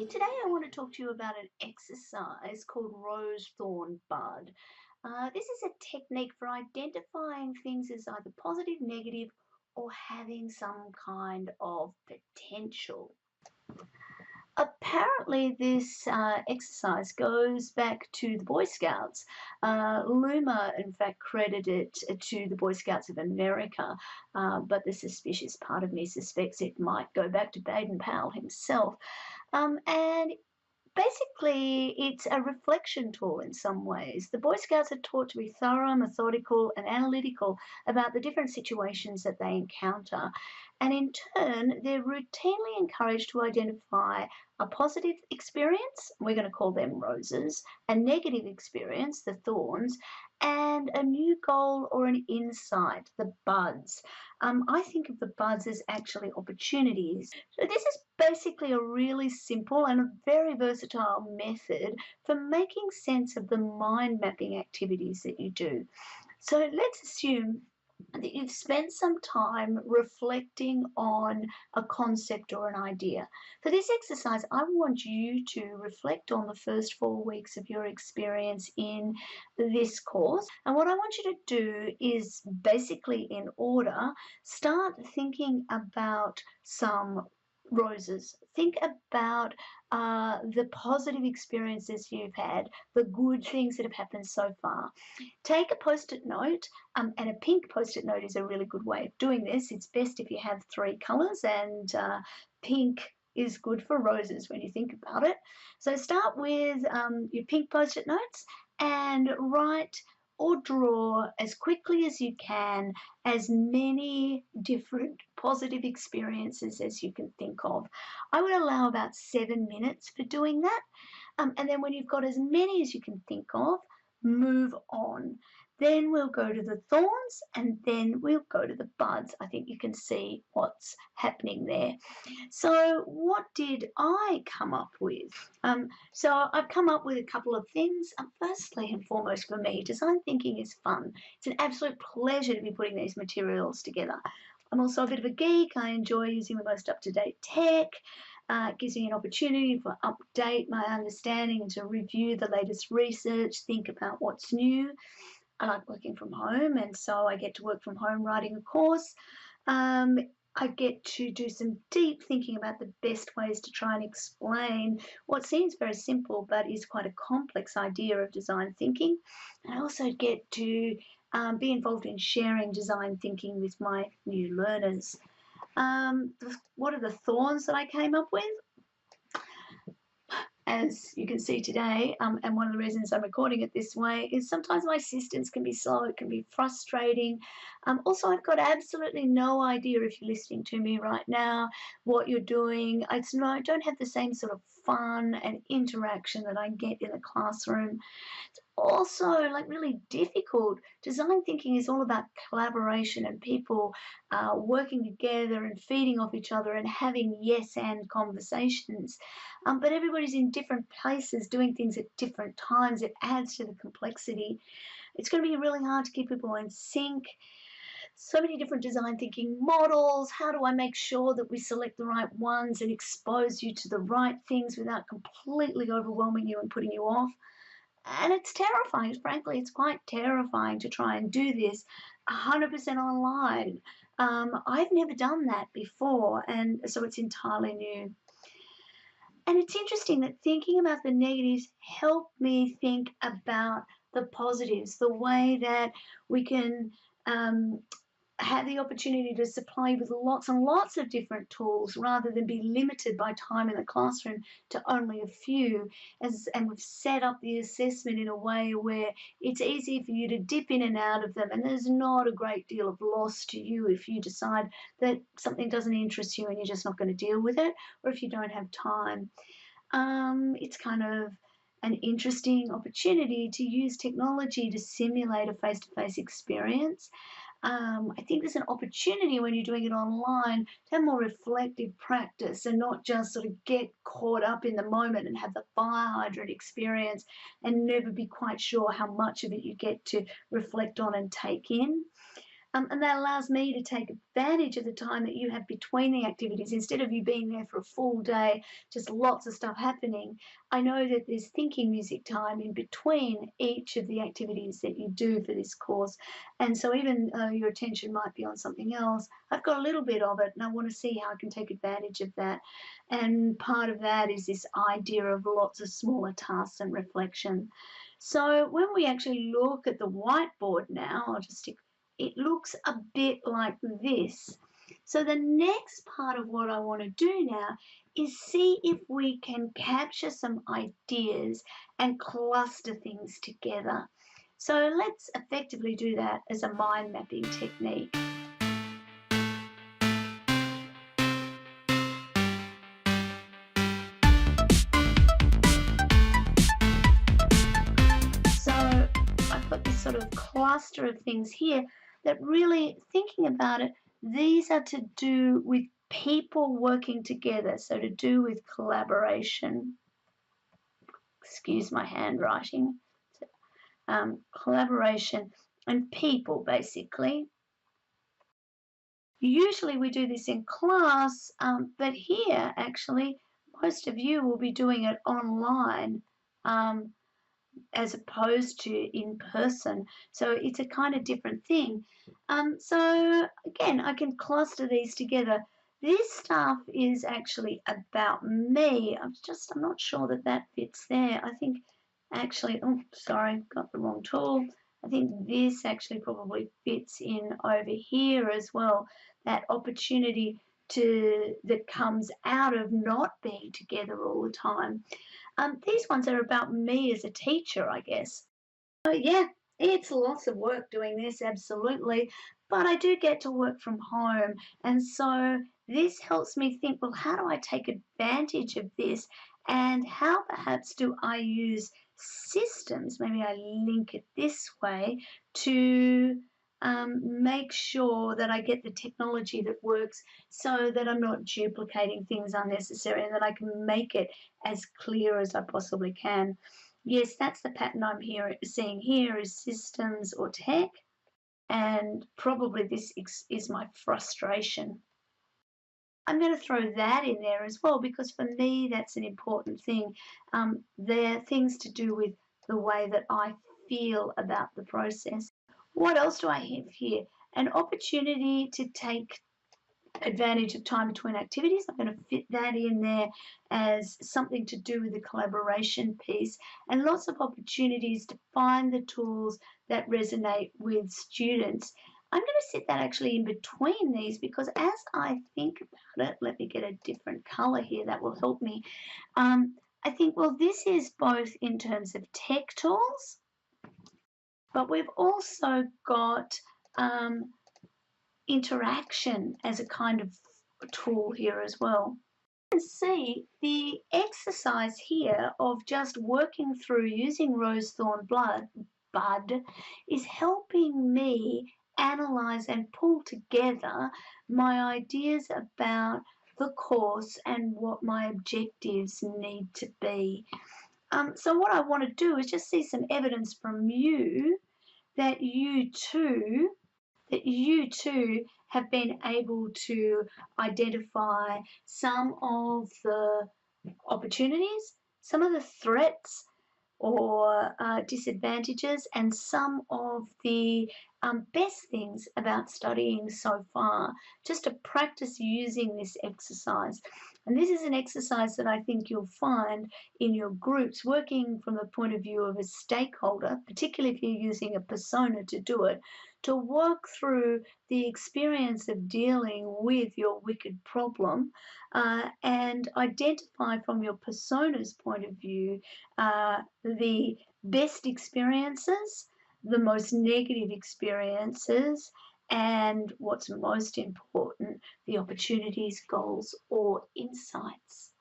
Today I want to talk to you about an exercise called rose, thorn, bud. This is a technique for identifying things as either positive, negative, or having some kind of potential. Apparently, this exercise goes back to the Boy Scouts. Luma, in fact, credited it to the Boy Scouts of America, but the suspicious part of me suspects it might go back to Baden-Powell himself. And basically, it's a reflection tool in some ways. The Boy Scouts are taught to be thorough, methodical, and analytical about the different situations that they encounter. And in turn, they're routinely encouraged to identify a positive experience, we're going to call them roses, a negative experience, the thorns, and a new goal or an insight, the buds. I think of the buds as actually opportunities. So this is basically a really simple and a very versatile method for making sense of the mind mapping activities that you do. So let's assume that you've spent some time reflecting on a concept or an idea. For this exercise, I want you to reflect on the first 4 weeks of your experience in this course. And what I want you to do is basically in order, start thinking about some roses. Think about the positive experiences you've had, the good things that have happened so far. Take a post-it note, and a pink post-it note is a really good way of doing this. It's best if you have 3 colours, and pink is good for roses when you think about it. So start with your pink post-it notes and write or draw as quickly as you can as many different positive experiences as you can think of. I would allow about 7 minutes for doing that. And then when you've got as many as you can think of, move on. Then we'll go to the thorns and then we'll go to the buds. I think you can see what's happening there. So what did I come up with? So I've come up with a couple of things. Firstly and foremost for me, design thinking is fun. It's an absolute pleasure to be putting these materials together. I'm also a bit of a geek. I enjoy using the most up-to-date tech. It gives me an opportunity to update my understanding and to review the latest research, think about what's new. I like working from home, and so I get to work from home writing a course. I get to do some deep thinking about the best ways to try and explain what seems very simple but is quite a complex idea of design thinking. And I also get to be involved in sharing design thinking with my new learners. What are the thorns that I came up with? As you can see today, and one of the reasons I'm recording it this way is sometimes my assistance can be slow, it can be frustrating. Also, I've got absolutely no idea if you're listening to me right now, what you're doing. I don't have the same sort of fun and interaction that I get in the classroom. It's also like really difficult. Design thinking is all about collaboration and people working together and feeding off each other and having yes and conversations. But everybody's in different places doing things at different times. It adds to the complexity. It's going to be really hard to keep people in sync. So many different design thinking models. How do I make sure that we select the right ones and expose you to the right things without completely overwhelming you and putting you off? And it's terrifying. Frankly, it's quite terrifying to try and do this 100% online. I've never done that before, and so it's entirely new. And it's interesting that thinking about the negatives helped me think about the positives, the way that we can have the opportunity to supply with lots and lots of different tools rather than be limited by time in the classroom to only a few. And we've set up the assessment in a way where it's easy for you to dip in and out of them, and there's not a great deal of loss to you if you decide that something doesn't interest you and you're just not going to deal with it, or if you don't have time. It's kind of an interesting opportunity to use technology to simulate a face-to-face experience. I think there's an opportunity when you're doing it online to have more reflective practice and not just sort of get caught up in the moment and have the fire hydrant experience and never be quite sure how much of it you get to reflect on and take in. And that allows me to take advantage of the time that you have between the activities. Instead of you being there for a full day, just lots of stuff happening, I know that there's thinking music time in between each of the activities that you do for this course. And so even though your attention might be on something else, I've got a little bit of it and I want to see how I can take advantage of that. And part of that is this idea of lots of smaller tasks and reflection. So when we actually look at the whiteboard now, I'll just stick, it looks a bit like this. So the next part of what I want to do now is see if we can capture some ideas and cluster things together. So let's effectively do that as a mind mapping technique. So I've got this sort of cluster of things here that really, thinking about it, these are to do with people working together, so to do with collaboration. Excuse my handwriting. Collaboration and people, basically. Usually we do this in class, but here, actually, most of you will be doing it online. As opposed to in person. So it's a kind of different thing. So again, I can cluster these together. This stuff is actually about me. I'm not sure that that fits there. I think actually, oh, sorry, got the wrong tool. I think this actually probably fits in over here as well. That opportunity that comes out of not being together all the time. These ones are about me as a teacher, I guess. So yeah, it's lots of work doing this, absolutely. But I do get to work from home. And so this helps me think, well, how do I take advantage of this? And how perhaps do I use systems? Maybe I link it this way to make sure that I get the technology that works so that I'm not duplicating things unnecessary and that I can make it as clear as I possibly can. Yes, that's the pattern I'm seeing here is systems or tech, and probably this is my frustration. I'm going to throw that in there as well because for me that's an important thing. They're things to do with the way that I feel about the process. What else do I have here? An opportunity to take advantage of time between activities. I'm going to fit that in there as something to do with the collaboration piece and lots of opportunities to find the tools that resonate with students. I'm going to sit that actually in between these because as I think about it, let me get a different color here that will help me. I think, well, this is both in terms of tech tools, but we've also got interaction as a kind of tool here as well. You can see the exercise here of just working through using rose thorn bud is helping me analyze and pull together my ideas about the course and what my objectives need to be. So what I want to do is just see some evidence from you that you too have been able to identify some of the opportunities, some of the threats or disadvantages, and some of the best things about studying so far, just to practice using this exercise. And this is an exercise that I think you'll find in your groups working from the point of view of a stakeholder, particularly if you're using a persona to do it, to work through the experience of dealing with your wicked problem and identify from your persona's point of view the best experiences, the most negative experiences, and what's most important, the opportunities, goals, or insights.